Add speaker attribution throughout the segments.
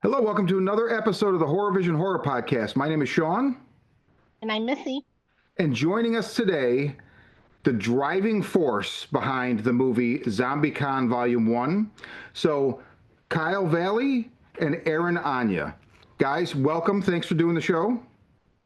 Speaker 1: Hello, welcome to another episode of the Horror Vision Horror Podcast. My name is Sean,
Speaker 2: And I'm Missy.
Speaker 1: and joining us today, the driving force behind the movie ZombieCON Volume 1. So, Kyle Valle and Erin Áine. Guys, welcome. Thanks for doing the show.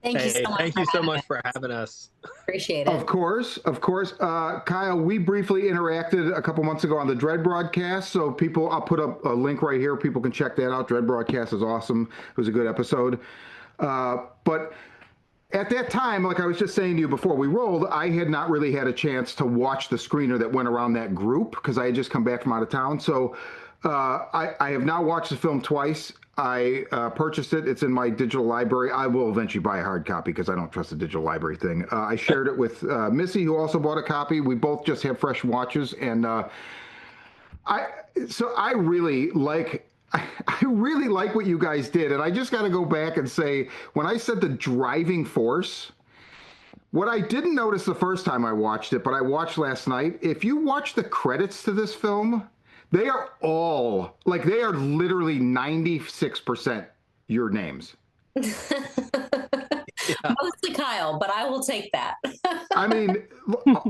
Speaker 3: Thank you so
Speaker 4: Hey,
Speaker 3: much.
Speaker 4: thank
Speaker 3: for
Speaker 4: you so
Speaker 3: having
Speaker 4: much
Speaker 3: us.
Speaker 4: for having us.
Speaker 3: Appreciate
Speaker 1: Of
Speaker 3: it.
Speaker 1: course, of course. Kyle, we briefly interacted a couple months ago on the Dread broadcast. So, people, I'll put up a link right here. People can check that out. Dread broadcast is awesome. It was a good episode. But at that time, like I was just saying to you before we rolled, I had not really had a chance to watch the screener that went around that group because I had just come back from out of town. So I have now watched the film twice. I purchased it. It's in my digital library. I will eventually buy a hard copy because I don't trust the digital library thing. I shared it with Missy, who also bought a copy. We both just have fresh watches, and I really like. I really like what you guys did, and I just got to go back and say, when I said the driving force, what I didn't notice the first time I watched it, but I watched last night, if you watch the credits to this film, they are all, like, they are literally 96% your names.
Speaker 3: Mostly Kyle, but I will take that.
Speaker 1: I mean,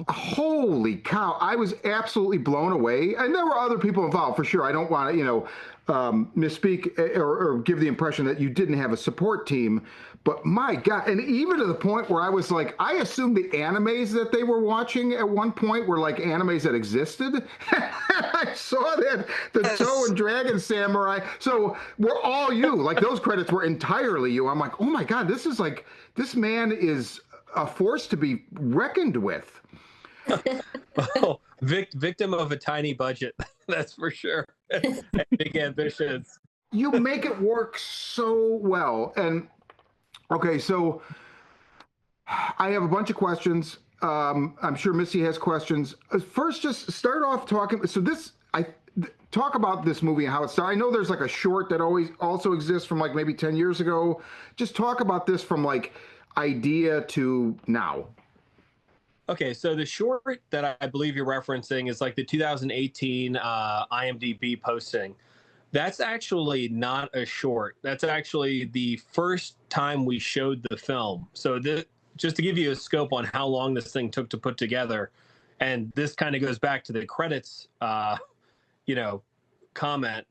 Speaker 1: holy cow. I was absolutely blown away. And there were other people involved for sure. I don't want to, misspeak or give the impression that you didn't have a support team. But my God, and even to the point where I was like, I assumed the animes that they were watching at one point were like animes that existed. I saw that, the Toe and Dragon Samurai. So we're all you. Like those credits were entirely you. I'm like, oh my God, this is like, this man is a force to be reckoned with.
Speaker 4: Oh, victim of a tiny budget, that's for sure. Big ambitions.
Speaker 1: You make it work so well. And okay, so I have a bunch of questions. I'm sure Missy has questions. First, just start off talking. So talk about this movie and how it started. I know there's like a short that always also exists from like maybe 10 years ago. Just talk about this from like idea to now.
Speaker 4: Okay, so the short that I believe you're referencing is like the 2018 IMDb posting. That's actually not a short. That's actually the first time we showed the film. So just to give you a scope on how long this thing took to put together, and this kind of goes back to the credits, comment.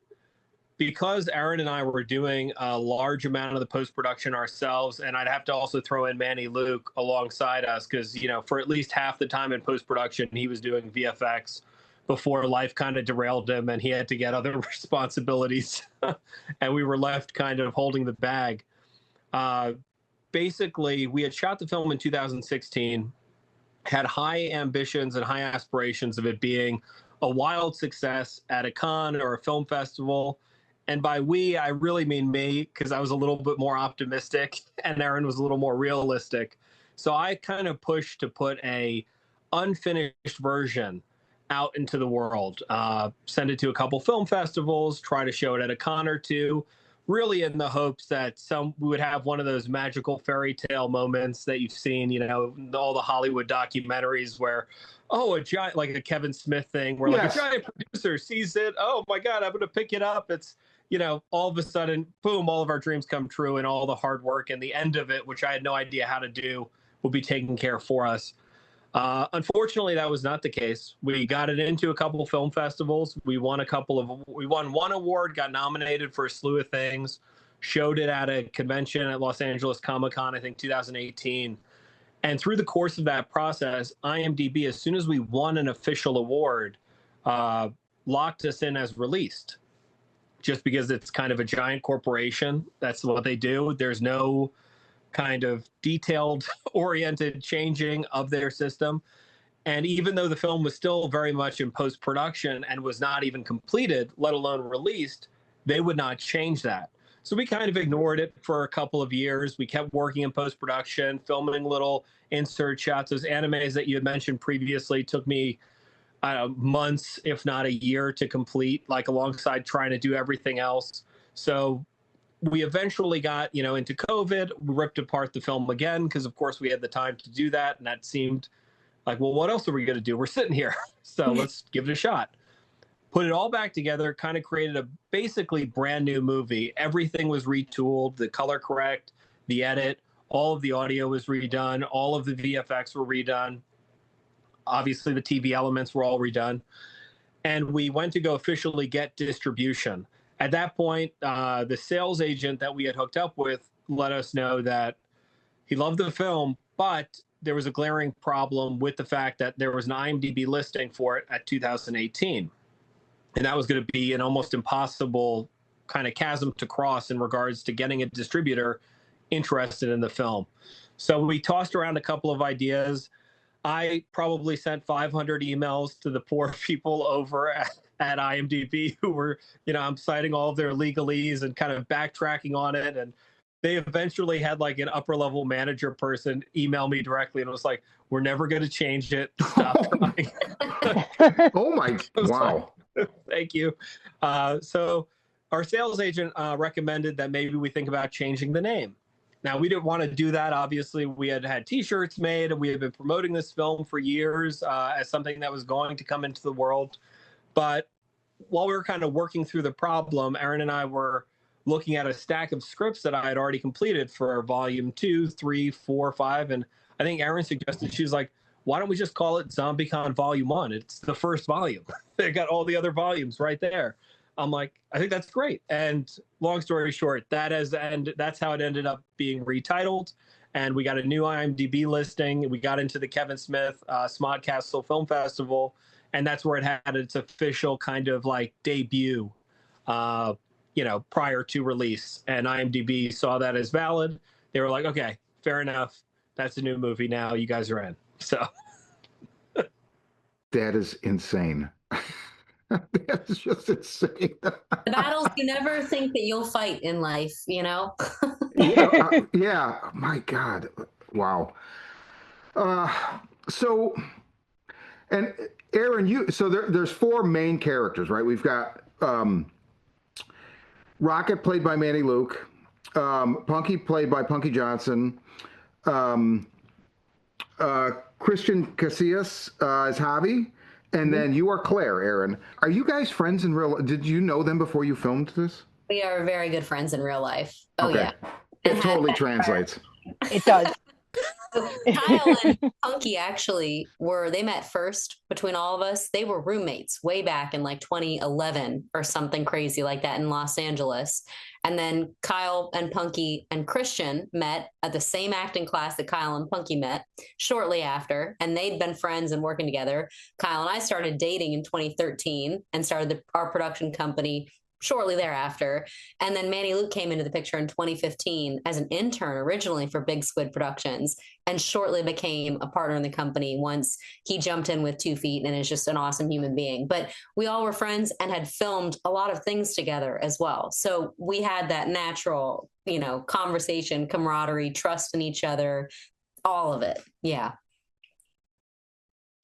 Speaker 4: Because Erin and I were doing a large amount of the post-production ourselves, and I'd have to also throw in Manny Luke alongside us because, for at least half the time in post-production, he was doing VFX before life kind of derailed him and he had to get other responsibilities. And we were left kind of holding the bag. Basically, we had shot the film in 2016, had high ambitions and high aspirations of it being a wild success at a con or a film festival. And by we, I really mean me, because I was a little bit more optimistic and Erin was a little more realistic. So I kind of pushed to put a unfinished version out into the world, send it to a couple film festivals, try to show it at a con or two, really in the hopes that we would have one of those magical fairy tale moments that you've seen, all the Hollywood documentaries where, a giant, like a Kevin Smith thing where like a giant producer sees it. Oh my God, I'm going to pick it up. It's, all of a sudden, boom, all of our dreams come true and all the hard work and the end of it, which I had no idea how to do, will be taken care of for us. Unfortunately, that was not the case. We got it into a couple of film festivals. We won one award, got nominated for a slew of things, showed it at a convention at Los Angeles Comic-Con, I think 2018. And through the course of that process, IMDb, as soon as we won an official award, locked us in as released. Just because it's kind of a giant corporation. That's what they do. There's no kind of detailed oriented changing of their system. And even though the film was still very much in post-production and was not even completed, let alone released, they would not change that. So we kind of ignored it for a couple of years. We kept working in post-production, filming little insert shots. Those animes that you had mentioned previously took me months, if not a year, to complete, like alongside trying to do everything else. So we eventually got, into COVID. We ripped apart the film again because, of course, we had the time to do that. And that seemed like, well, what else are we going to do? We're sitting here. So let's give it a shot. put it all back together, kind of created a basically brand new movie. Everything was retooled, the color correct, the edit, all of the audio was redone, all of the VFX were redone. Obviously, the TV elements were all redone. And we went to go officially get distribution. At that point, the sales agent that we had hooked up with let us know that he loved the film, but there was a glaring problem with the fact that there was an IMDb listing for it at 2018. And that was going to be an almost impossible kind of chasm to cross in regards to getting a distributor interested in the film. So we tossed around a couple of ideas. I probably sent 500 emails to the poor people over at IMDb who were, I'm citing all of their legalese and kind of backtracking on it. And they eventually had like an upper level manager person email me directly and was like, we're never going to change it. Stop trying.
Speaker 1: Oh my, wow.
Speaker 4: Thank you. So our sales agent recommended that maybe we think about changing the name. Now, we didn't want to do that. Obviously, we had T-shirts made, and we had been promoting this film for years as something that was going to come into the world. But while we were kind of working through the problem, Erin and I were looking at a stack of scripts that I had already completed for volume 2, 3, 4, 5. And I think Erin suggested, she was like, why don't we just call it ZombieCON Volume 1? It's the first volume. They got all the other volumes right there. I'm like, I think that's great. And long story short, that's how it ended up being retitled. And we got a new IMDb listing. We got into the Kevin Smith Smodcastle Film Festival. And that's where it had its official kind of like debut, prior to release. And IMDb saw that as valid. They were like, okay, fair enough. That's a new movie now. You guys are in. So
Speaker 1: that is insane. That's just insane.
Speaker 3: The battles you never think that you'll fight in life,
Speaker 1: Yeah, my God. Wow. So, and Erin, there's 4 main characters, right? We've got Rocket, played by Manny Luke, Punky, played by Punky Johnson, Christian Casillas is Javi, and then you are Claire, Erin. Are you guys friends in real life? Did you know them before you filmed this?
Speaker 3: We are very good friends in real life. Oh,
Speaker 1: okay.
Speaker 3: yeah.
Speaker 1: It totally translates.
Speaker 2: It does.
Speaker 3: Kyle and Punky actually they met first between all of us. They were roommates way back in like 2011 or something crazy like that in Los Angeles. And then Kyle and Punky and Christian met at the same acting class that Kyle and Punky met shortly after. And they'd been friends and working together. Kyle and I started dating in 2013 and started our production company shortly thereafter. And then Manny Luke came into the picture in 2015 as an intern originally for Big Squid Productions and shortly became a partner in the company once he jumped in with 2 feet and is just an awesome human being. But we all were friends and had filmed a lot of things together as well. So we had that natural, conversation, camaraderie, trust in each other, all of it. Yeah.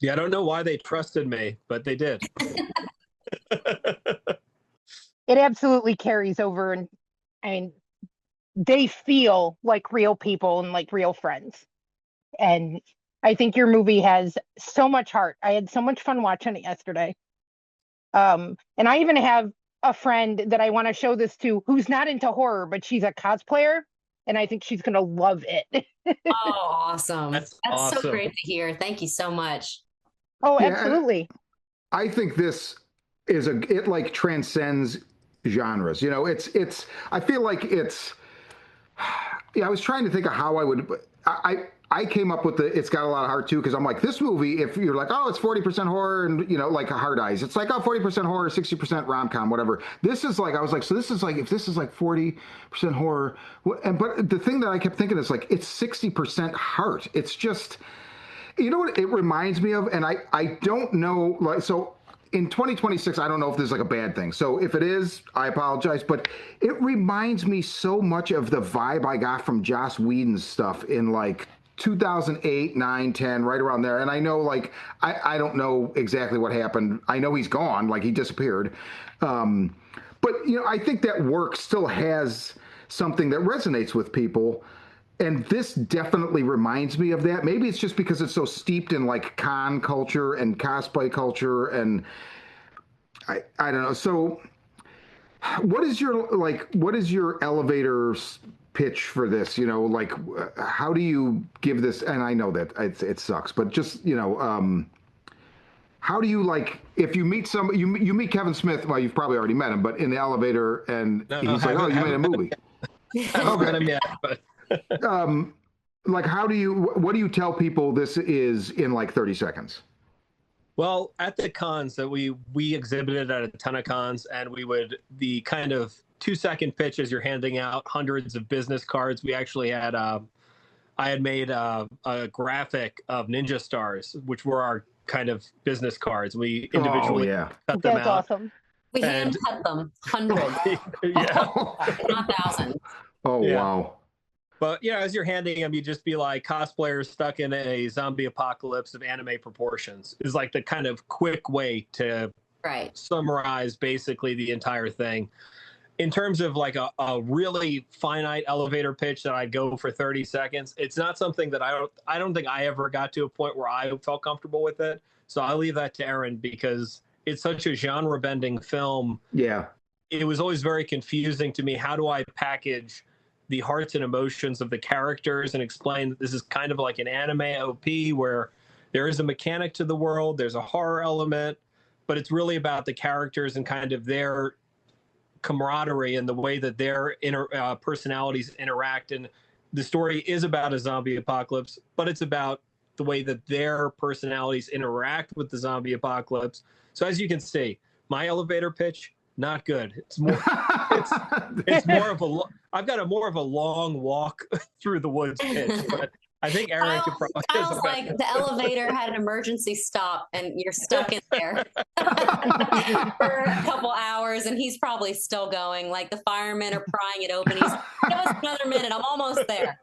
Speaker 4: Yeah, I don't know why they trusted me, but they did.
Speaker 2: It absolutely carries over, and they feel like real people and like real friends. And I think your movie has so much heart. I had so much fun watching it yesterday. And I even have a friend that I want to show this to who's not into horror, but she's a cosplayer, and I think she's going to love it.
Speaker 3: Oh, awesome. That's
Speaker 4: awesome.
Speaker 3: So great to hear. Thank you so much.
Speaker 2: Oh, absolutely.
Speaker 1: I think this is it like transcends genres. I feel like I was trying to think of how I came up with it's got a lot of heart too, because I'm like, this movie, if you're like, oh, it's 40% horror and like Hard Eyes, it's like, oh, 40% horror, 60% rom-com, whatever. This is like, I was like, so this is like, if this is like 40% horror, but the thing that I kept thinking is like, it's 60% heart. It's just, you know what it reminds me of? And I don't know, like, so in 2026, I don't know if this is like a bad thing. So if it is, I apologize. But it reminds me so much of the vibe I got from Joss Whedon's stuff in like 2008, 9, 10, right around there. And I know, like, I don't know exactly what happened. I know he's gone, like he disappeared. But, I think that work still has something that resonates with people. And this definitely reminds me of that. Maybe it's just because it's so steeped in like con culture and cosplay culture. And I don't know. So what is your elevator pitch for this? You know, like how do you give this? And I know that it sucks, but just how do you like if you meet you meet Kevin Smith? Well, you've probably already met him, but in the elevator, and
Speaker 4: No,
Speaker 1: he's like, "Oh, you made a movie."
Speaker 4: I haven't met him yet, but
Speaker 1: Like, what do you tell people this is in like 30 seconds?
Speaker 4: well, at the cons that we exhibited at a ton of cons, and the kind of 2-second pitch as you're handing out hundreds of business cards. We actually had I had made a graphic of ninja stars, which were our kind of business cards. We individually cut them
Speaker 2: That's
Speaker 4: out.
Speaker 2: awesome.
Speaker 3: We hand cut them, hundreds,
Speaker 4: Yeah.
Speaker 3: not thousands.
Speaker 1: Oh,
Speaker 4: Yeah.
Speaker 1: wow.
Speaker 4: But yeah, as you're handing them, you just be like, cosplayers stuck in a zombie apocalypse of anime proportions is like the kind of quick way to
Speaker 3: Right.
Speaker 4: summarize basically the entire thing. In terms of like a really finite elevator pitch that I'd go for 30 seconds, it's not something that I don't think I ever got to a point where I felt comfortable with it. So I'll leave that to Erin because it's such a genre bending film.
Speaker 1: Yeah.
Speaker 4: It was always very confusing to me. How do I package the hearts and emotions of the characters and explain that this is kind of like an anime OP where there is a mechanic to the world, there's a horror element, but it's really about the characters and kind of their camaraderie and the way that their personalities interact. And the story is about a zombie apocalypse, but it's about the way that their personalities interact with the zombie apocalypse. So as you can see, my elevator pitch, not good. It's more it's more of a I've got more of a long walk through the woods pitch, but I think Erin could probably.
Speaker 3: Kyle's like the elevator had an emergency stop, and you're stuck in there for a couple hours, and he's probably still going. Like the firemen are prying it open. He's give us another minute. I'm almost there.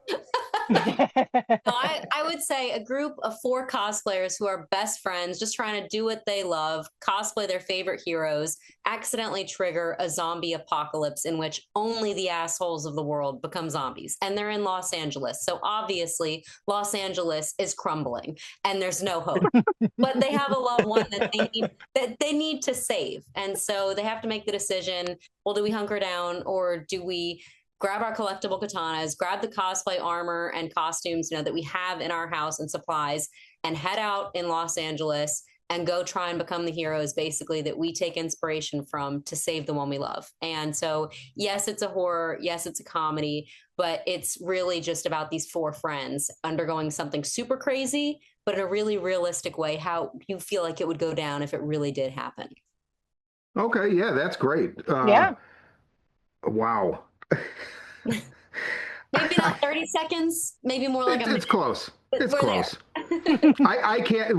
Speaker 3: So I would say a group of 4 cosplayers who are best friends, just trying to do what they love, cosplay their favorite heroes, accidentally trigger a zombie apocalypse in which only the assholes of the world become zombies. And they're in Los Angeles. So obviously, Los Angeles is crumbling and there's no hope. But they have a loved one that they need to save. And so they have to make the decision, well, do we hunker down or do we grab our collectible katanas, grab the cosplay armor and costumes, that we have in our house and supplies, and head out in Los Angeles and go try and become the heroes, basically, that we take inspiration from to save the one we love. And so, yes, it's a horror. Yes, it's a comedy, but it's really just about these 4 friends undergoing something super crazy, but in a really realistic way, how you feel like it would go down if it really did happen.
Speaker 1: Okay. Yeah, that's great.
Speaker 2: Yeah.
Speaker 1: Wow.
Speaker 3: Maybe not 30 seconds, maybe more like a minute.
Speaker 1: It's close. It's
Speaker 3: We're
Speaker 1: close. I can't,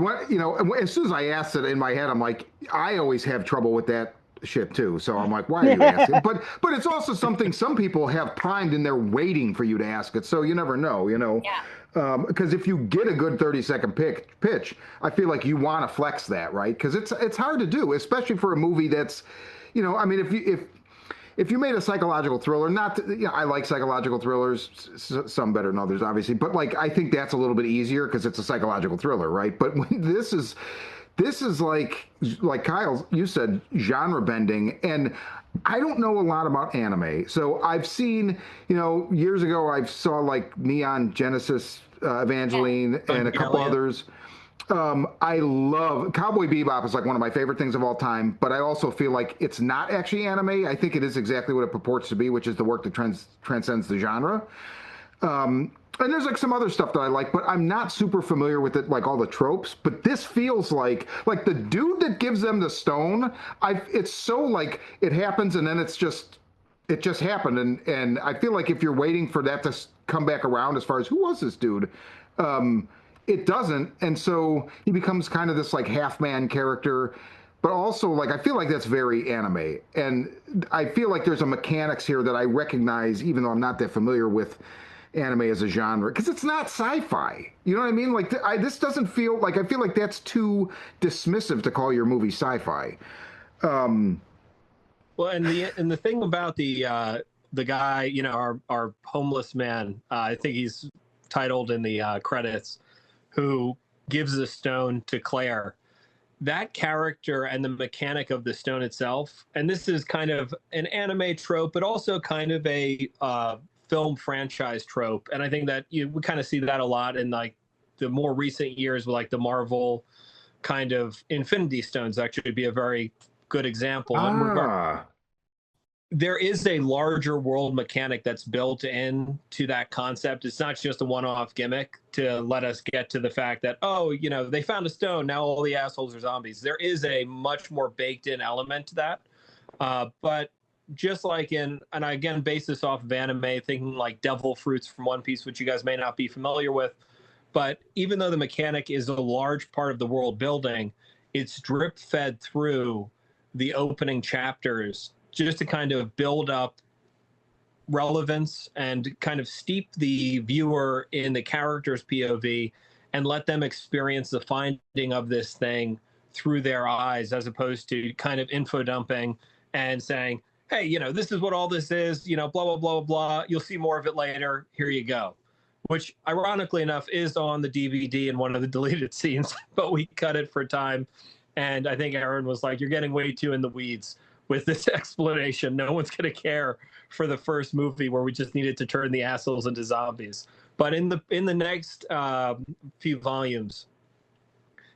Speaker 1: as soon as I asked it in my head, I'm like, I always have trouble with that shit too. So I'm like, why are you asking? But it's also something some people have primed and they're waiting for you to ask it. So you never know,
Speaker 3: Yeah.
Speaker 1: Because if you get a good 30-second pitch, I feel like you want to flex that, right? Because it's hard to do, especially for a movie that's, I mean, if you made a psychological thriller, I like psychological thrillers, some better than others, obviously, but like I think that's a little bit easier because it's a psychological thriller, right? But when this is like Kyle, you said, genre bending, and I don't know a lot about anime, so I've seen, years ago I saw like Neon Genesis Evangelion and a couple others. I love Cowboy Bebop is like one of my favorite things of all time, but I also feel like it's not actually anime. I think it is exactly what it purports to be, which is the work that transcends the genre. And there's like some other stuff that I like, but I'm not super familiar with it, like all the tropes. But this feels like the dude that gives them the stone. It's so like it happens and then it just happened, and I feel like if you're waiting for that to come back around, as far as who was this dude. It doesn't, and so he becomes kind of this like half-man character, but also like I feel like that's very anime, and I feel like there's a mechanics here that I recognize, even though I'm not that familiar with anime as a genre, because it's not sci-fi. You know what I mean? Like this doesn't feel like, I feel like that's too dismissive to call your movie sci-fi.
Speaker 4: Well, and the thing about the guy, our homeless man, I think he's titled in the credits, who gives the stone to Claire. that character and the mechanic of the stone itself, and this is kind of an anime trope, but also kind of a film franchise trope. And I think that we kind of see that a lot in like the more recent years with like the Marvel kind of Infinity Stones actually be a very good example. There is a larger world mechanic that's built in to that concept. It's not just a one-off gimmick to let us get to the fact that, oh, you know, they found a stone, now all the assholes are zombies. There is a much more baked in element to that. But just like in, and I again base this off of anime, thinking like devil fruits from One Piece, which you guys may not be familiar with. But even though the mechanic is a large part of the world building, it's drip fed through the opening chapters just to kind of build up relevance and kind of steep the viewer in the character's POV and let them experience the finding of this thing through their eyes, as opposed to kind of info dumping and saying, hey, you know, this is what all this is, you know, blah, blah, blah, blah. You'll see more of it later. Here you go. Which, ironically enough, is on the DVD in one of the deleted scenes, but we cut it for time. And I think Aaron was like, you're getting way too in the weeds with this explanation. No one's going to care for the first movie where we just needed to turn the assholes into zombies. But in the next few volumes,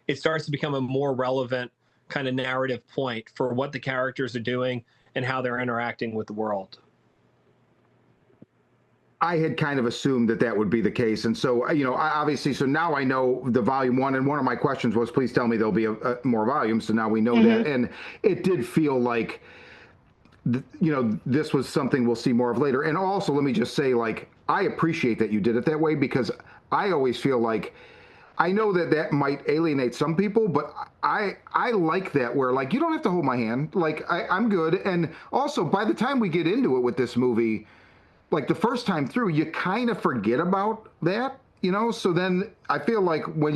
Speaker 4: it starts to become a more relevant kind of narrative point for what the characters are doing and how they're interacting with the world.
Speaker 1: I had kind of assumed that that would be the case. And so, you know, obviously, so now I know the volume one, and one of my questions was, please tell me there'll be more volumes. So now we know that. And it did feel like, you know, this was something we'll see more of later. And also, let me just say, like, I appreciate that you did it that way, because I always feel like, I know that that might alienate some people, but I like that, where like, you don't have to hold my hand. Like, I'm good. And also, by the time we get into it with this movie, like the first time through, you kind of forget about that, you know? So then I feel like when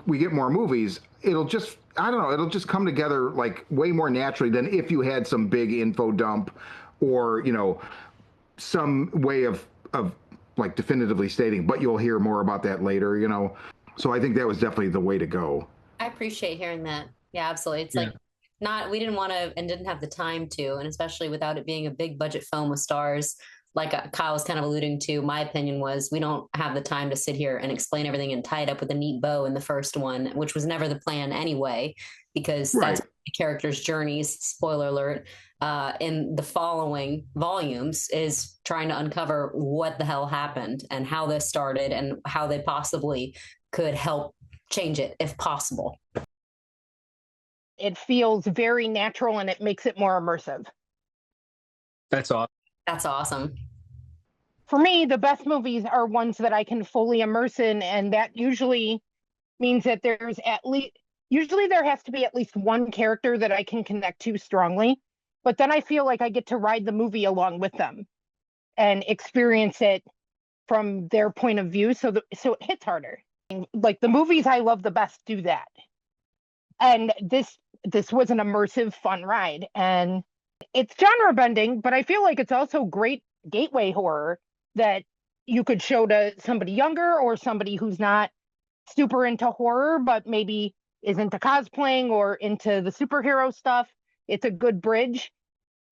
Speaker 1: we get more movies, it'll just, I don't know, it'll just come together like way more naturally than if you had some big info dump or, you know, some way of like definitively stating, but you'll hear more about that later, you know? So I think that was definitely the way to go.
Speaker 3: I appreciate hearing that. Yeah, absolutely. It's like we didn't want to and didn't have the time to, and especially without it being a big budget film with stars, like Kyle was kind of alluding to, my opinion was we don't have the time to sit here and explain everything and tie it up with a neat bow in the first one, which was never the plan anyway, because that's the character's journeys, spoiler alert, in the following volumes is trying to uncover what the hell happened and how this started and how they possibly could help change it if possible.
Speaker 2: It feels very natural and it makes it more immersive.
Speaker 4: That's awesome.
Speaker 3: That's awesome.
Speaker 2: For me, the best movies are ones that I can fully immerse in, and that usually means that there's usually there has to be at least one character that I can connect to strongly, but then I feel like I get to ride the movie along with them and experience it from their point of view, so it hits harder. Like the movies I love the best do that. And this was an immersive, fun ride, and it's genre bending, but I feel like it's also great gateway horror that you could show to somebody younger or somebody who's not super into horror, but maybe is into cosplaying or into the superhero stuff. It's a good bridge.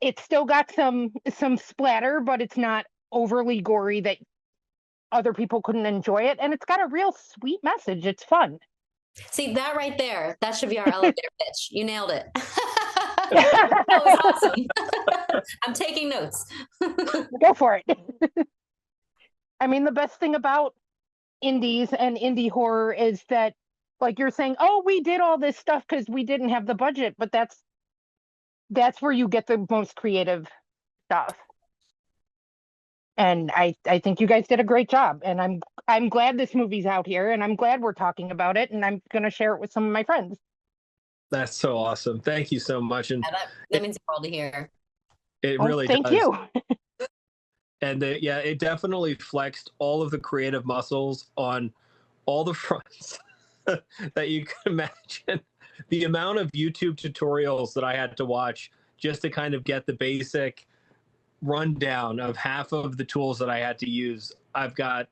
Speaker 2: It's still got some splatter, but it's not overly gory that other people couldn't enjoy it. And it's got a real sweet message. It's fun.
Speaker 3: See, that right there, that should be our elevator pitch. You nailed it. That was awesome. I'm taking notes.
Speaker 2: Go for it. I mean, the best thing about indies and indie horror is that, like you're saying, oh, we did all this stuff because we didn't have the budget, but that's where you get the most creative stuff. And I think you guys did a great job, and I'm glad this movie's out here, and I'm glad we're talking about it, and I'm going to share it with some of my friends.
Speaker 4: That's so awesome. Thank you so much. And
Speaker 3: that means the world to hear.
Speaker 4: It really does.
Speaker 2: Thank you.
Speaker 4: And it definitely flexed all of the creative muscles on all the fronts that you could imagine. The amount of YouTube tutorials that I had to watch just to kind of get the basic rundown of half of the tools that I had to use. I've got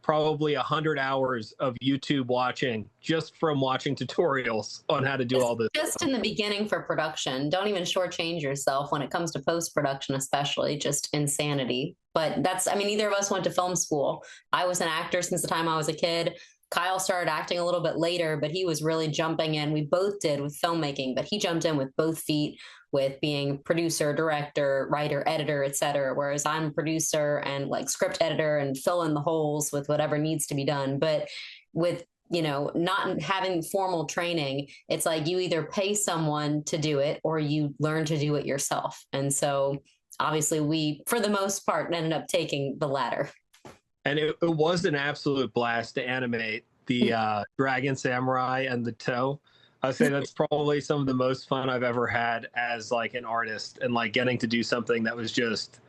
Speaker 4: probably 100 hours of YouTube watching just from watching tutorials on how to do all this.
Speaker 3: Just in the beginning for production. Don't even shortchange yourself when it comes to post-production, especially. Just insanity. But that's, I mean, neither of us went to film school. I was an actor since the time I was a kid. Kyle started acting a little bit later, but he was really jumping in. We both did with filmmaking, but he jumped in with both feet with being producer, director, writer, editor, etc. Whereas I'm a producer and like script editor and fill in the holes with whatever needs to be done. But with, you know, not having formal training, it's like you either pay someone to do it or you learn to do it yourself. And so obviously we, for the most part, ended up taking the latter.
Speaker 4: And it was an absolute blast to animate the Dragon Samurai and the toe. I'd say that's probably some of the most fun I've ever had as like an artist, and like getting to do something that was just,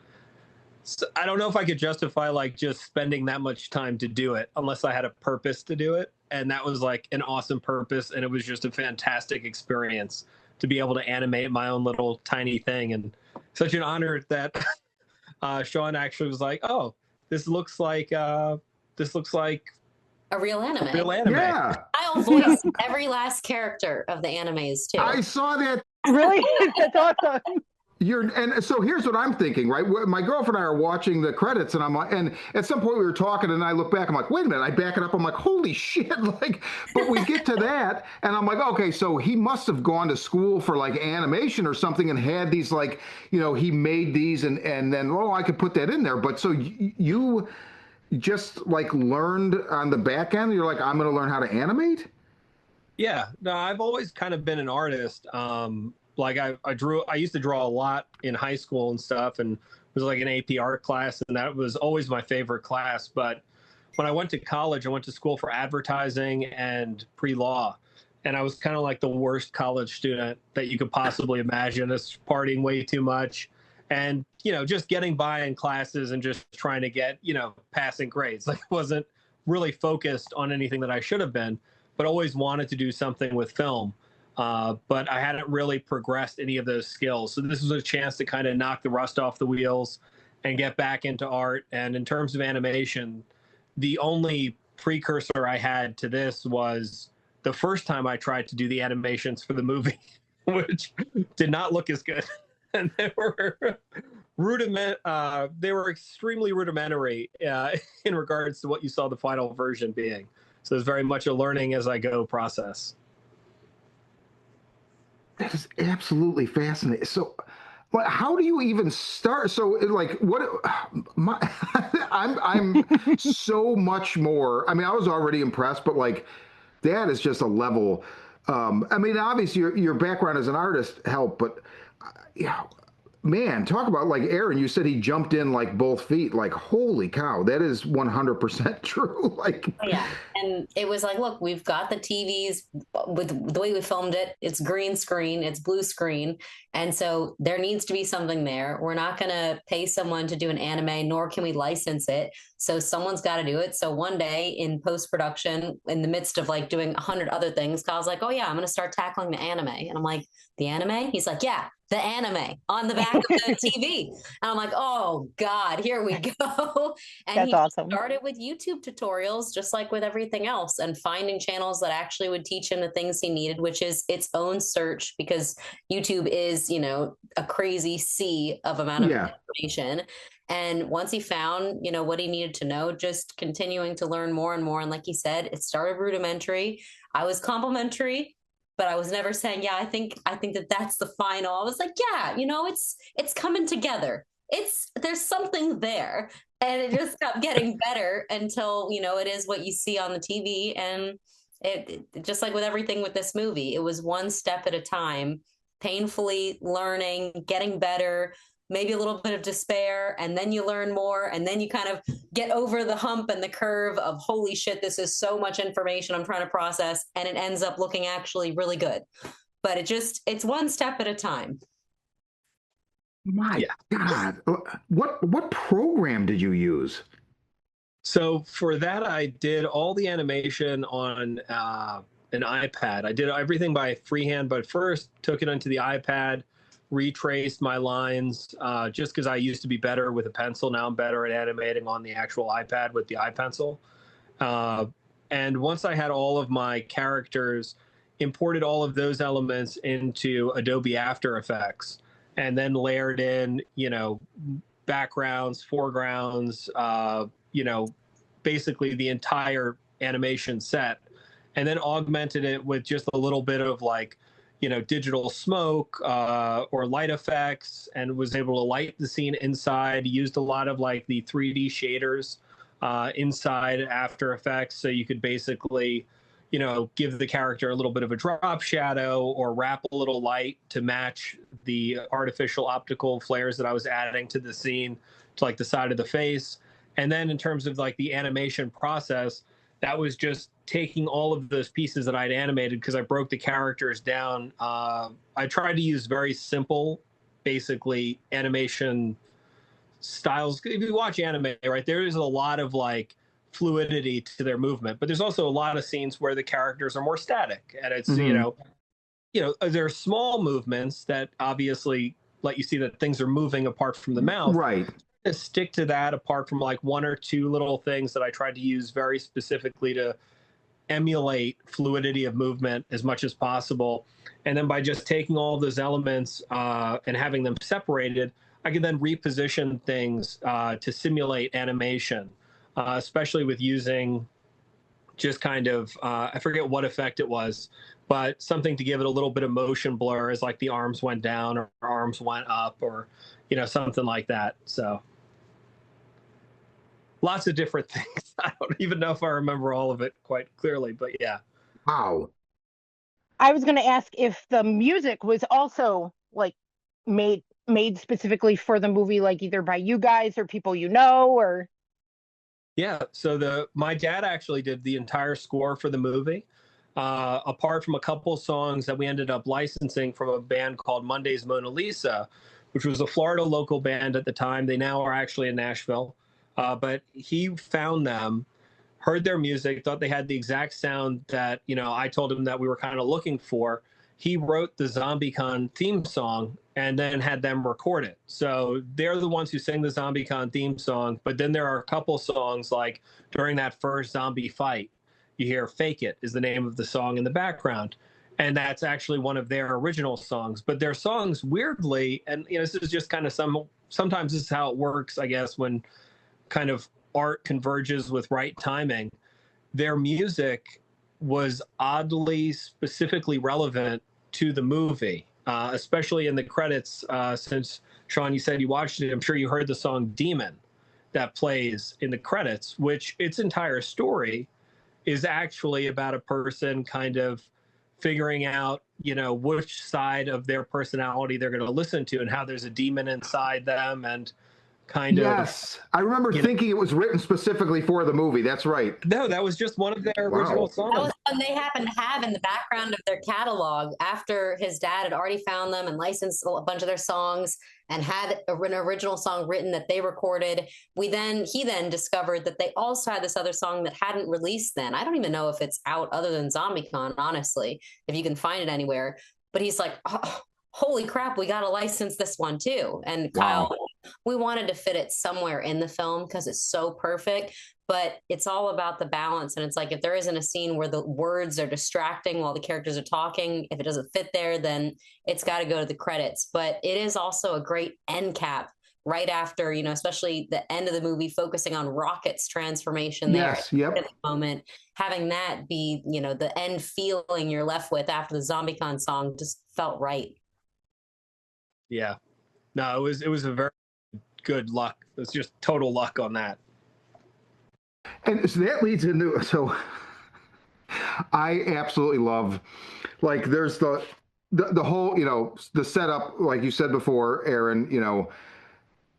Speaker 4: I don't know if I could justify like just spending that much time to do it unless I had a purpose to do it. And that was like an awesome purpose. And it was just a fantastic experience to be able to animate my own little tiny thing. And such an honor that Sean actually was like, oh, this looks like a
Speaker 3: real anime.
Speaker 4: Real anime.
Speaker 1: Yeah.
Speaker 3: I'll voice every last character of the animes too.
Speaker 1: I saw that.
Speaker 2: Really? That's awesome.
Speaker 1: And so here's what I'm thinking, right? My girlfriend and I are watching the credits, and I'm like, and at some point we were talking, and I look back, I'm like, wait a minute, I back it up, I'm like, holy shit, like, but we get to that, and I'm like, okay, so he must have gone to school for like animation or something, and had these like, you know, he made these, and then oh, I could put that in there, but so you just like learned on the back end, you're like, I'm going to learn how to animate.
Speaker 4: Yeah, no, I've always kind of been an artist. Like I used to draw a lot in high school and stuff, and it was like an AP art class, and that was always my favorite class. But when I went to college, I went to school for advertising and pre-law, and I was kind of like the worst college student that you could possibly imagine. Just partying way too much, and you know, just getting by in classes and just trying to get, you know, passing grades. Like, wasn't really focused on anything that I should have been, but always wanted to do something with film. But I hadn't really progressed any of those skills. So this was a chance to kind of knock the rust off the wheels and get back into art. And in terms of animation, the only precursor I had to this was the first time I tried to do the animations for the movie, which did not look as good. And they were they were extremely rudimentary in regards to what you saw the final version being. So it's very much a learning as I go process.
Speaker 1: That is absolutely fascinating. So, but how do you even start? So, like, I'm so much more. I mean, I was already impressed, but like, that is just a level. I mean, obviously, your background as an artist helped, but yeah, man, talk about like Aaron. You said he jumped in like both feet. Like, holy cow, that is 100% true. Like,
Speaker 3: yeah, and it was like, look, we've got the TVs with the way we filmed it. It's green screen, it's blue screen, and so there needs to be something there. We're not going to pay someone to do an anime, nor can we license it. So someone's got to do it. So one day in post-production, in the midst of like doing 100 other things, Kyle's like, oh yeah, I'm going to start tackling the anime. And I'm like, the anime? He's like, yeah, the anime on the back of the TV. And I'm like, oh God, here we go. And
Speaker 2: That's
Speaker 3: he
Speaker 2: awesome.
Speaker 3: started with YouTube tutorials, just like with everything else, and finding channels that actually would teach him the things he needed, which is its own search, because YouTube is, you know, a crazy sea of amount of information. And once he found, you know, what he needed to know, just continuing to learn more and more. And like he said, it started rudimentary. I was complimentary, but I was never saying, yeah, I think that that's the final. I was like, yeah, you know, it's coming together. There's something there. And it just kept getting better until, you know, it is what you see on the TV. And it just like with everything with this movie, it was one step at a time, painfully learning, getting better, maybe a little bit of despair, and then you learn more, and then you kind of get over the hump and the curve of, holy shit, this is so much information I'm trying to process, and it ends up looking actually really good. But it's one step at a time.
Speaker 1: My God, what program did you use?
Speaker 4: So for that, I did all the animation on an iPad. I did everything by freehand, but first took it onto the iPad, retraced my lines, just because I used to be better with a pencil. Now I'm better at animating on the actual iPad with the iPencil. And once I had all of my characters, imported all of those elements into Adobe After Effects, and then layered in, backgrounds, foregrounds, basically the entire animation set, and then augmented it with just a little bit of digital smoke or light effects, and was able to light the scene inside. Used a lot of the 3D shaders inside After Effects, so you could basically give the character a little bit of a drop shadow or wrap a little light to match the artificial optical flares that I was adding to the scene, to the side of the face. And then in terms of the animation process, that was just taking all of those pieces that I'd animated, because I broke the characters down. I tried to use very simple, basically, animation styles. If you watch anime, right, there is a lot of fluidity to their movement, but there's also a lot of scenes where the characters are more static, and it's there are small movements that obviously let you see that things are moving apart from the mouth,
Speaker 1: right?
Speaker 4: To stick to that, apart from one or two little things that I tried to use very specifically to emulate fluidity of movement as much as possible. And then by just taking all of those elements and having them separated, I could then reposition things to simulate animation, especially with using just kind of, I forget what effect it was, but something to give it a little bit of motion blur as the arms went down or arms went up, or, something like that. So lots of different things. I don't even know if I remember all of it quite clearly, but yeah.
Speaker 1: Wow.
Speaker 2: I was going to ask if the music was also made specifically for the movie, either by you guys or people or.
Speaker 4: Yeah, so my dad actually did the entire score for the movie, apart from a couple songs that we ended up licensing from a band called Monday's Mona Lisa, which was a Florida local band at the time. They now are actually in Nashville, but he found them, heard their music, thought they had the exact sound that I told him that we were kind of looking for. He wrote the ZombieCON theme song and then had them record it. So they're the ones who sing the ZombieCON theme song. But then there are a couple songs, during that first zombie fight, you hear "Fake It" is the name of the song in the background. And that's actually one of their original songs. But their songs, weirdly, and this is just kind of sometimes this is how it works, I guess, when kind of art converges with right timing. Their music was oddly specifically relevant to the movie, especially in the credits. Since, Sean, you said you watched it, I'm sure you heard the song "Demon" that plays in the credits, which its entire story is actually about a person kind of figuring out, which side of their personality they're going to listen to, and how there's a demon inside them, and kind of.
Speaker 1: Yes, I remember thinking it was written specifically for the movie. That's right.
Speaker 4: No, that was just one of their original songs.
Speaker 3: That was one they happened to have in the background of their catalog after his dad had already found them and licensed a bunch of their songs and had an original song written that they recorded. He then discovered that they also had this other song that hadn't released then. I don't even know if it's out other than ZombieCon, honestly, if you can find it anywhere. But he's like, oh, holy crap, we got to license this one too. And Kyle, we wanted to fit it somewhere in the film because it's so perfect, but it's all about the balance. And it's if there isn't a scene where the words are distracting while the characters are talking, if it doesn't fit there, then it's got to go to the credits. But it is also a great end cap right after, especially the end of the movie, focusing on Rocket's transformation there.
Speaker 1: Yes, yep.
Speaker 3: At the moment, having that be, the end feeling you're left with after the ZombieCon song just felt right.
Speaker 4: Yeah, no, it was a very good luck. It's just total luck on that.
Speaker 1: And so that leads into, so I absolutely love, there's the whole, the setup, like you said before, Aaron,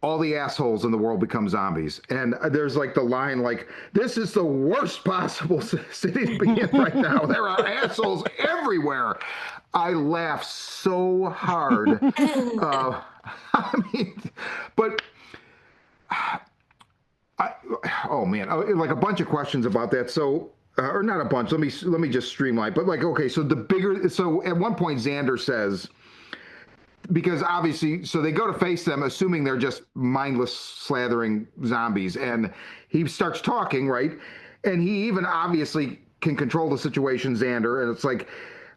Speaker 1: all the assholes in the world become zombies. And there's the line, this is the worst possible city to be in right now. There are assholes everywhere. I laugh so hard. But oh man, a bunch of questions about that. So, or not a bunch. Let me just streamline. But okay, so so at one point Xander says, because obviously, so they go to face them, assuming they're just mindless, slathering zombies, and he starts talking, right? And he even obviously can control the situation, Xander. And it's like,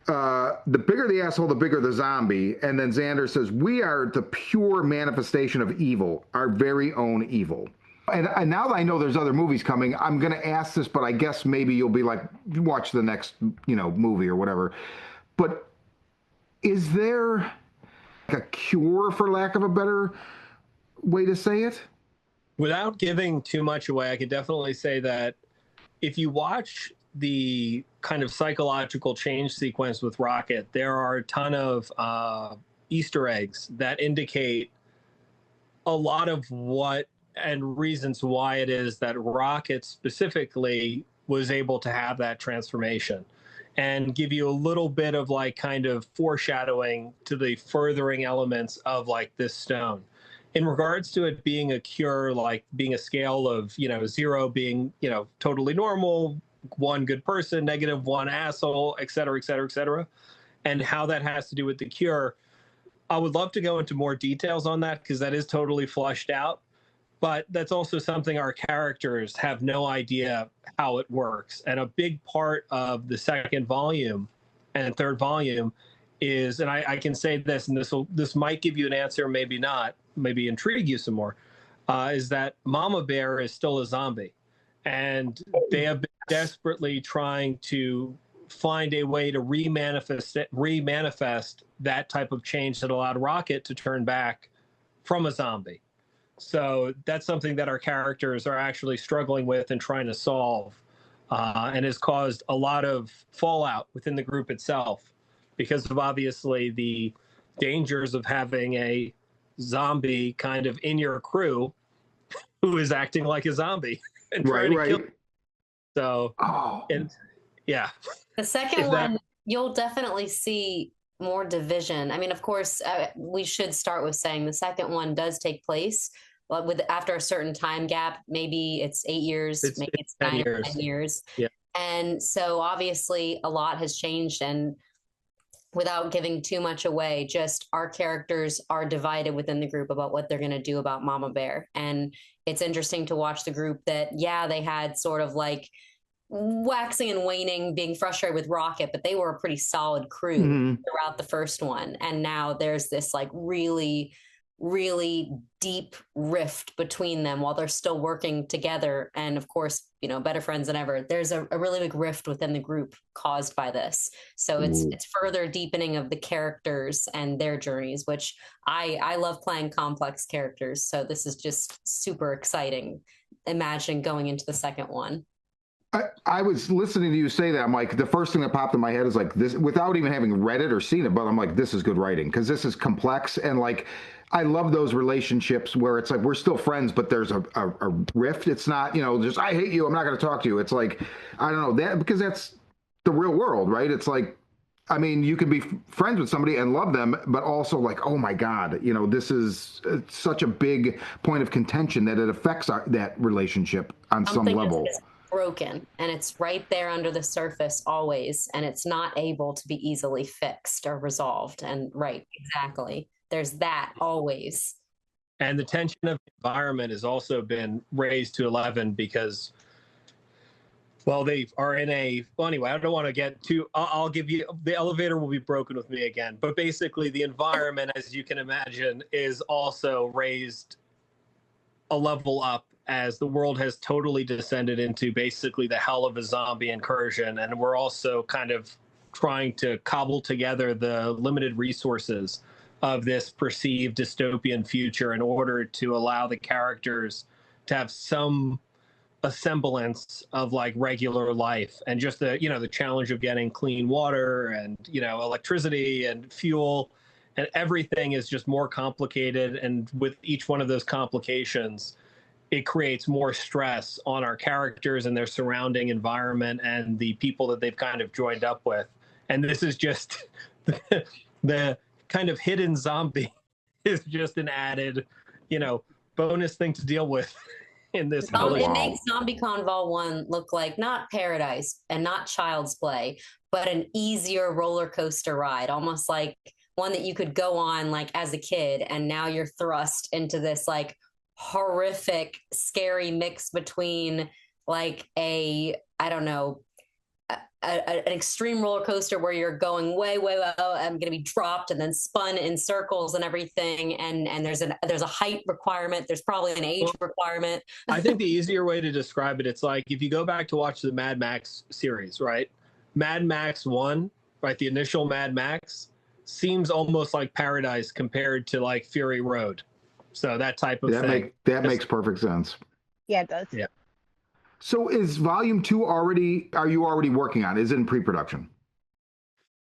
Speaker 1: the bigger the asshole, the bigger the zombie. And then Xander says, we are the pure manifestation of evil, our very own evil. And now that I know there's other movies coming, I'm going to ask this, but I guess maybe you'll be like, watch the next, movie or whatever. But is there a cure, for lack of a better way to say it?
Speaker 4: Without giving too much away, I could definitely say that if you watch the kind of psychological change sequence with Rocket, there are a ton of Easter eggs that indicate a lot of what and reasons why it is that Rocket specifically was able to have that transformation, and give you a little bit of like kind of foreshadowing to the furthering elements of like this stone. In regards to it being a cure, like being a scale of, 0 being, totally normal, 1 good person, -1 asshole, et cetera, et cetera, et cetera, and how that has to do with the cure. I would love to go into more details on that because that is totally fleshed out. But that's also something our characters have no idea how it works. And a big part of the second volume and third volume is, and I can say this, and this might give you an answer, maybe not, maybe intrigue you some more, is that Mama Bear is still a zombie. And they have been desperately trying to find a way to remanifest that type of change that allowed Rocket to turn back from a zombie. So that's something that our characters are actually struggling with and trying to solve, and has caused a lot of fallout within the group itself because of obviously the dangers of having a zombie kind of in your crew who is acting like a zombie and trying to kill you. So, and yeah.
Speaker 3: The second one, you'll definitely see more division. I mean, of course, we should start with saying the second one does take place after a certain time gap. Maybe it's 8 years, maybe it's 10 years.
Speaker 4: Yeah.
Speaker 3: And so obviously a lot has changed, and without giving too much away, just our characters are divided within the group about what they're going to do about Mama Bear. And it's interesting to watch the group that, they had sort of like waxing and waning, being frustrated with Rocket, but they were a pretty solid crew throughout the first one. And now there's this like really, really deep rift between them while they're still working together. And of course, better friends than ever. There's a really big rift within the group caused by this. So it's further deepening of the characters and their journeys, which I love playing complex characters. So this is just super exciting. Imagine going into the second one.
Speaker 1: I was listening to you say that. I'm like, the first thing that popped in my head is like this, without even having read it or seen it, but I'm like, this is good writing because this is complex. And like, I love those relationships where it's like, we're still friends, but there's a rift. It's not, just, I hate you, I'm not going to talk to you. It's like, I don't know that, because that's the real world, right? It's like, I mean, you can be friends with somebody and love them, but also like, oh my God, this is such a big point of contention that it affects that relationship on some level.
Speaker 3: Broken, and it's right there under the surface always, and it's not able to be easily fixed or resolved. And exactly, there's that always.
Speaker 4: And the tension of the environment has also been raised to 11 because, well, they are in anyway, I don't want to get too, I'll give you, the elevator will be broken with me again, but basically the environment, as you can imagine, is also raised a level up as the world has totally descended into basically the hell of a zombie incursion. And we're also kind of trying to cobble together the limited resources of this perceived dystopian future in order to allow the characters to have some semblance of like regular life, and just the challenge of getting clean water and electricity and fuel, and everything is just more complicated. And with each one of those complications, it creates more stress on our characters and their surrounding environment and the people that they've kind of joined up with. And this is just the kind of hidden zombie is just an added, bonus thing to deal with in this.
Speaker 3: It makes ZombieCon Vol 1 look like not paradise and not child's play, but an easier roller coaster ride, almost like one that you could go on like as a kid. And now you're thrust into this like horrific, scary mix between like I don't know, an extreme roller coaster where you're going way, way, way, I'm going to be dropped and then spun in circles and everything. And there's a height requirement. There's probably an age requirement.
Speaker 4: I think the easier way to describe it, it's like if you go back to watch the Mad Max series, right? Mad Max 1, right? The initial Mad Max seems almost like paradise compared to like Fury Road. So that type of thing.
Speaker 1: That makes perfect sense.
Speaker 2: Yeah, it does.
Speaker 4: Yeah.
Speaker 1: So is volume 2 are you already working on? Is it in pre-production?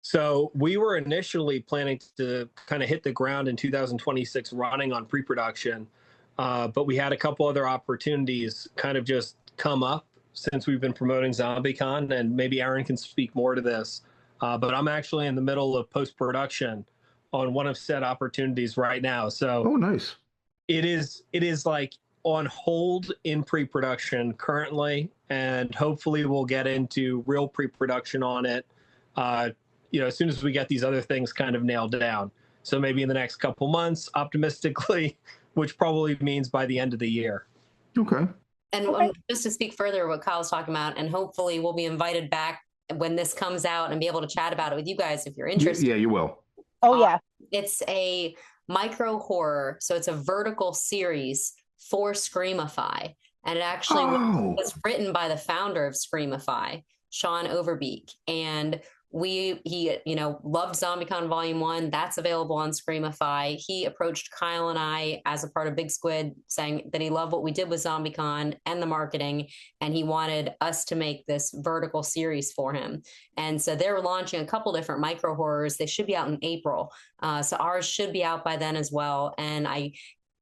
Speaker 4: So we were initially planning to kind of hit the ground in 2026 running on pre-production, but we had a couple other opportunities kind of just come up since we've been promoting ZombieCon, and maybe Erin can speak more to this. But I'm actually in the middle of post-production on one of said opportunities right now. So
Speaker 1: oh, nice.
Speaker 4: It is like on hold in pre-production currently, and hopefully we'll get into real pre-production on it as soon as we get these other things kind of nailed down. So maybe in the next couple months, optimistically, which probably means by the end of the year.
Speaker 1: Okay.
Speaker 3: And just to speak further what Kyle's talking about, and hopefully we'll be invited back when this comes out and be able to chat about it with you guys if you're interested.
Speaker 1: Yeah, you will.
Speaker 2: Oh, yeah.
Speaker 3: It's a micro horror, so it's a vertical series for Screamify, and it actually was written by the founder of Screamify, Sean Overbeek, and he loved ZombieCon Volume 1. That's available on Screamify. He approached Kyle and I as a part of Big Squid, saying that he loved what we did with ZombieCon and the marketing, and he wanted us to make this vertical series for him. And so they're launching a couple different micro horrors. They should be out in April. So ours should be out by then as well. And I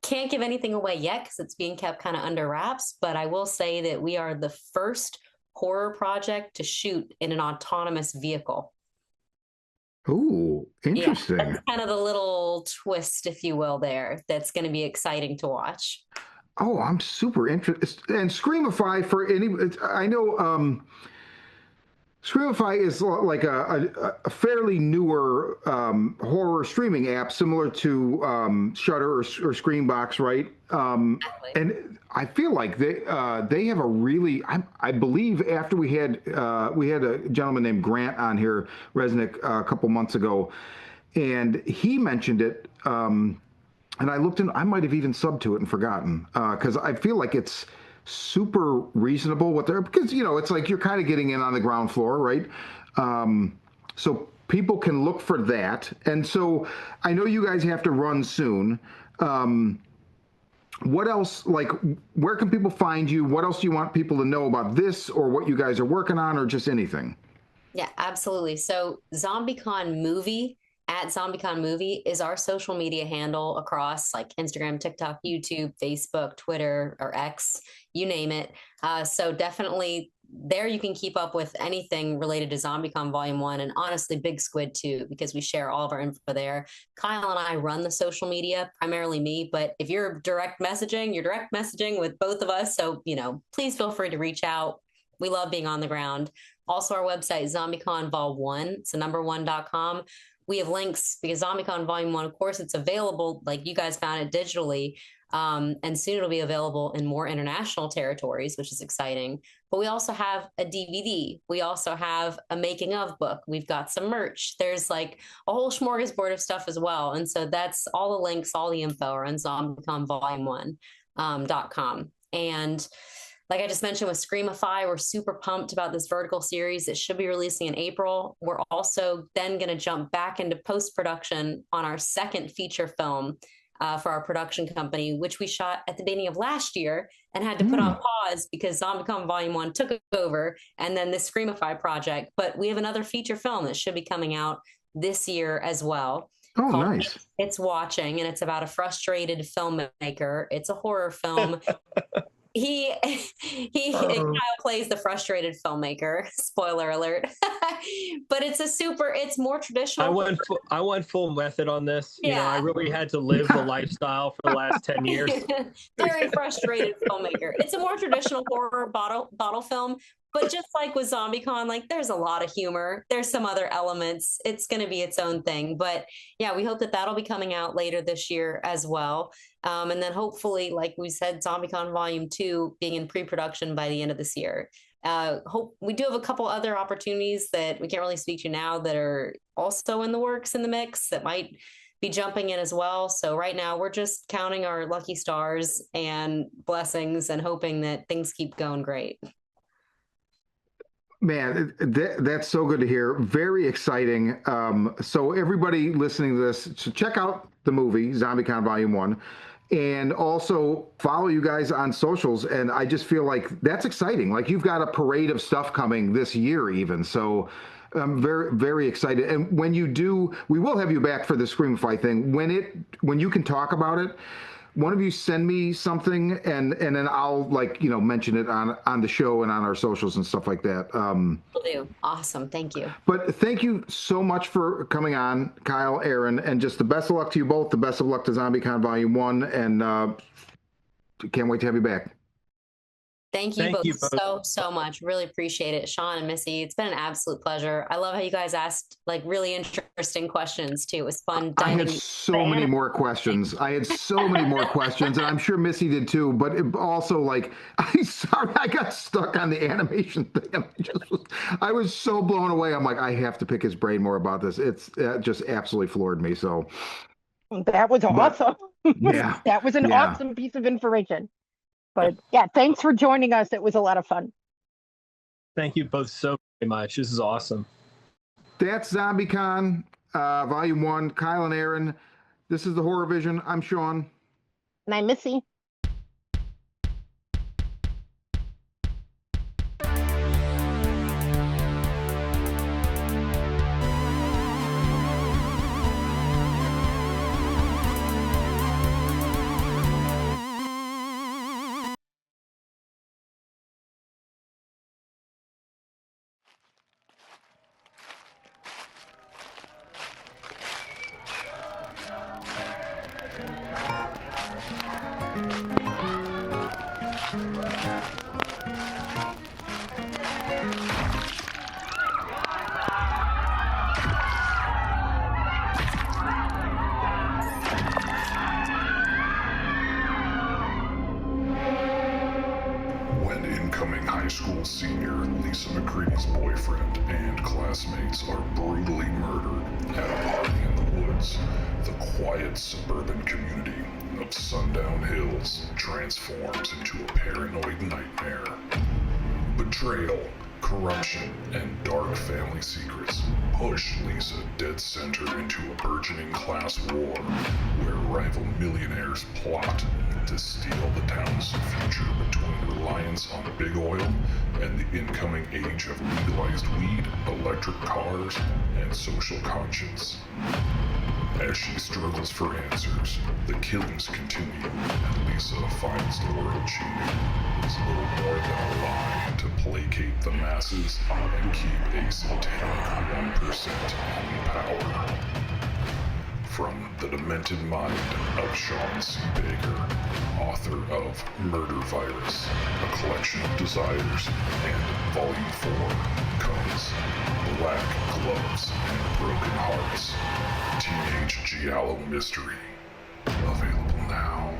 Speaker 3: can't give anything away yet because it's being kept kind of under wraps, but I will say that we are the first horror project to shoot in an autonomous vehicle.
Speaker 1: Ooh, interesting.
Speaker 3: Yeah, that's kind of the little twist, if you will, there. That's going to be exciting to watch.
Speaker 1: Oh, I'm super interested. And Screamify, for any, I know Screamify is like a fairly newer horror streaming app, similar to Shudder or Screambox, right?
Speaker 3: Exactly.
Speaker 1: And I feel like they have a really, I believe after we had a gentleman named Grant on here, Resnick, a couple months ago, and he mentioned it. And I looked in, I might have even subbed to it and forgotten, because I feel like it's super reasonable what they're, because it's like you're kind of getting in on the ground floor, right? So people can look for that. And so I know you guys have to run soon. What else, like, where can people find you? What else do you want people to know about this, or what you guys are working on, or just anything?
Speaker 3: Yeah, absolutely. So ZombieCon Movie at ZombieCon Movie is our social media handle across like Instagram, TikTok, YouTube, Facebook, Twitter, or X, you name it. So definitely there you can keep up with anything related to ZombieCon Volume 1, and honestly Big Squid too, because we share all of our info there. Kyle and I run the social media, primarily me, but if you're direct messaging with both of us. So, please feel free to reach out. We love being on the ground. Also, our website, ZombieCon Vol 1, it's the number 1.com. We have links because ZombieCon Volume 1, of course, it's available, like you guys found it digitally, and soon it'll be available in more international territories, which is exciting. But we also have a DVD. We also have a making of book. We've got some merch. There's like a whole smorgasbord of stuff as well. And so that's all the links, all the info are on ZombieConVolume1.com. And like I just mentioned with Screamify, we're super pumped about this vertical series that should be releasing in April. We're also then going to jump back into post-production on our second feature film for our production company, which we shot at the beginning of last year and had to put on pause because ZombieCon Volume 1 took over, and then this Screamify project. But we have another feature film that should be coming out this year as well.
Speaker 1: Oh, nice.
Speaker 3: It's Watching, and it's about a frustrated filmmaker. It's a horror film. He Kyle plays the frustrated filmmaker. Spoiler alert. But it's more traditional.
Speaker 4: I went full method on this.
Speaker 3: Yeah.
Speaker 4: I really had to live the lifestyle for the last 10 years.
Speaker 3: Very frustrated filmmaker. It's a more traditional horror bottle film, But just like with ZombieCon, like there's a lot of humor. There's some other elements. It's going to be its own thing. But yeah, we hope that that'll be coming out later this year as well. And then hopefully, like we said, ZombieCon Volume 2 being in pre-production by the end of this year. Hope we do have a couple other opportunities that we can't really speak to now that are also in the works, in the mix, that might be jumping in as well. So right now we're just counting our lucky stars and blessings and hoping that things keep going great.
Speaker 1: Man, that's so good to hear. Very exciting. So everybody listening to this, so check out the movie ZombieCon Volume 1, and also follow you guys on socials. And I just feel like that's exciting. Like you've got a parade of stuff coming this year even. So I'm very, very excited. And when you do, we will have you back for the Scream Fight thing. When you can talk about it, one of you send me something, and then I'll mention it on the show and on our socials and stuff like that.
Speaker 3: Will do. Awesome. Thank you.
Speaker 1: But thank you so much for coming on, Kyle, Erin, and just the best of luck to you both. The best of luck to ZombieCon Volume 1, and can't wait to have you back.
Speaker 3: Thank you both so much. Really appreciate it. Sean and Missy, it's been an absolute pleasure. I love how you guys asked like really interesting questions too. It was fun.
Speaker 1: I had so many more questions. And I'm sure Missy did too, but it also I got stuck on the animation thing. I was so blown away. I'm like, I have to pick his brain more about this. It's just absolutely floored me. So
Speaker 2: that was awesome.
Speaker 1: Yeah.
Speaker 2: That was an awesome piece of information. But yeah, thanks for joining us. It was a lot of fun.
Speaker 4: Thank you both so very much. This is awesome.
Speaker 1: That's ZombieCon Volume 1. Kyle and Erin. This is the Horror Vision. I'm Sean.
Speaker 2: And I'm Missy.
Speaker 5: When incoming high school senior Lisa McCready's boyfriend and classmates are brutally murdered at a party in the woods, the quiet suburban community of Sundown Hills transforms into a paranoid nightmare. Betrayal, corruption, and dark family secrets push Lisa dead center into a burgeoning class war where rival millionaires plot to steal the town's future between reliance on big oil and the incoming age of legalized weed, electric cars, and social conscience. As she struggles for answers, the killings continue, and Lisa finds the world cheating is little more than a lie to placate the masses and keep a satanic 1% in power. From the demented mind of Sean C. Baker, author of Murder Virus, A Collection of Desires, and Volume 4, comes Black Gloves and Broken Hearts, Teenage Giallo Mystery, available now.